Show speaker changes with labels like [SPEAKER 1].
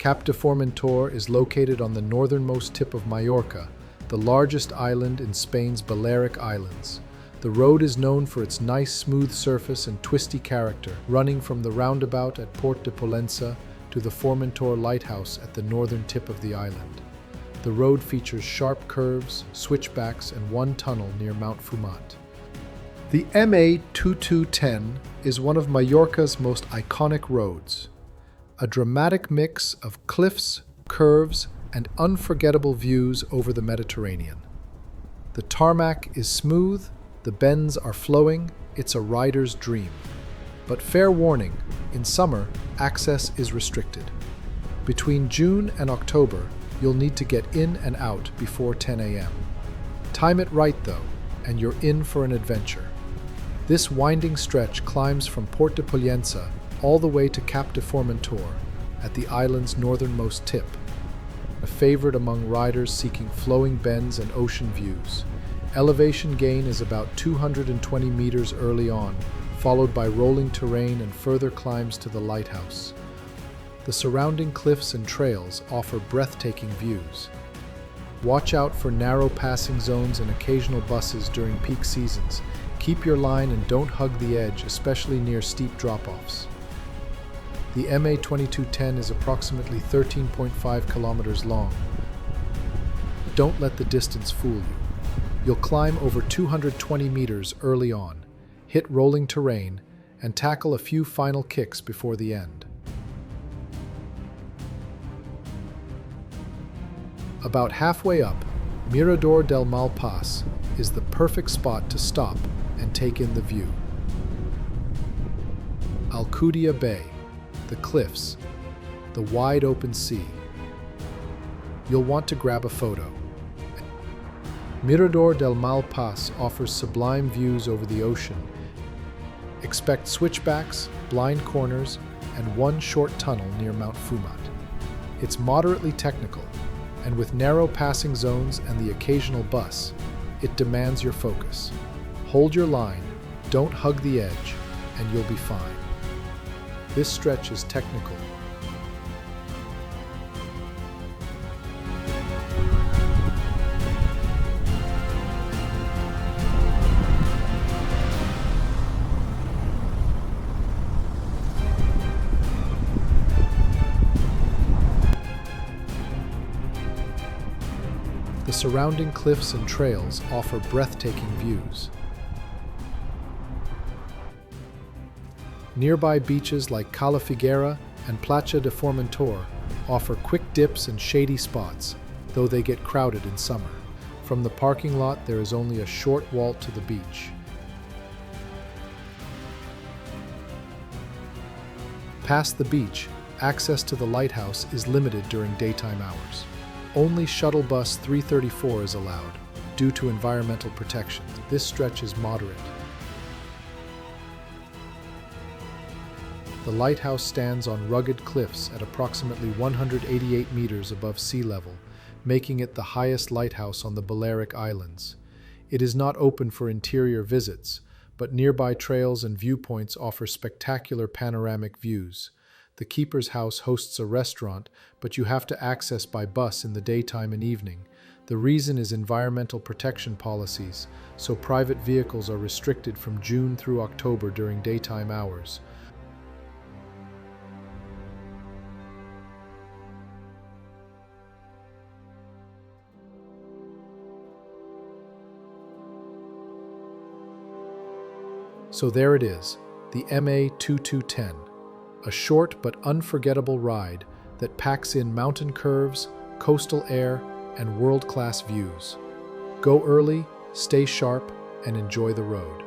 [SPEAKER 1] Cap de Formentor is located on the northernmost tip of Mallorca, the largest island in Spain's Balearic Islands. The road is known for its nice smooth surface and twisty character, running from the roundabout at Port de Pollença to the Formentor Lighthouse at the northern tip of the island. The road features sharp curves, switchbacks, and one tunnel near Mount Fumat. The MA 2210 is one of Mallorca's most iconic roads, a dramatic mix of cliffs, curves, and unforgettable views over the Mediterranean. The tarmac is smooth, the bends are flowing, it's a rider's dream. But fair warning, in summer, access is restricted. Between June and October, you'll need to get in and out before 10 a.m. Time it right though, and you're in for an adventure. This winding stretch climbs from Port de Pollença all the way to Cap de Formentor at the island's northernmost tip, a favorite among riders seeking flowing bends and ocean views. Elevation gain is about 220 meters early on, followed by rolling terrain and further climbs to the lighthouse. The surrounding cliffs and trails offer breathtaking views. Watch out for narrow passing zones and occasional buses during peak seasons. Keep your line and don't hug the edge, especially near steep drop-offs. The MA 2210 is approximately 13.5 kilometers long. Don't let the distance fool you. You'll climb over 220 meters early on, hit rolling terrain, and tackle a few final kicks before the end. About halfway up, Mirador del Malpàs is the perfect spot to stop and take in the view. Alcudia Bay, the cliffs, the wide open sea. You'll want to grab a photo. Mirador del Malpàs offers sublime views over the ocean. Expect switchbacks, blind corners, and one short tunnel near Mount Fumat. It's moderately technical, and with narrow passing zones and the occasional bus, it demands your focus. Hold your line, don't hug the edge, and you'll be fine. This stretch is technical. The surrounding cliffs and trails offer breathtaking views. Nearby beaches like Cala Figuera and Platja de Formentor offer quick dips and shady spots, though they get crowded in summer. From the parking lot, there is only a short walk to the beach. Past the beach, access to the lighthouse is limited during daytime hours. Only shuttle bus 334 is allowed, due to environmental protection. This stretch is moderate. The lighthouse stands on rugged cliffs at approximately 188 meters above sea level, making it the highest lighthouse on the Balearic Islands. It is not open for interior visits, but nearby trails and viewpoints offer spectacular panoramic views. The keeper's house hosts a restaurant, but you have to access by bus in the daytime and evening. The reason is environmental protection policies, so private vehicles are restricted from June through October during daytime hours. So there it is, the MA 2210, a short but unforgettable ride that packs in mountain curves, coastal air, and world-class views. Go early, stay sharp, and enjoy the road.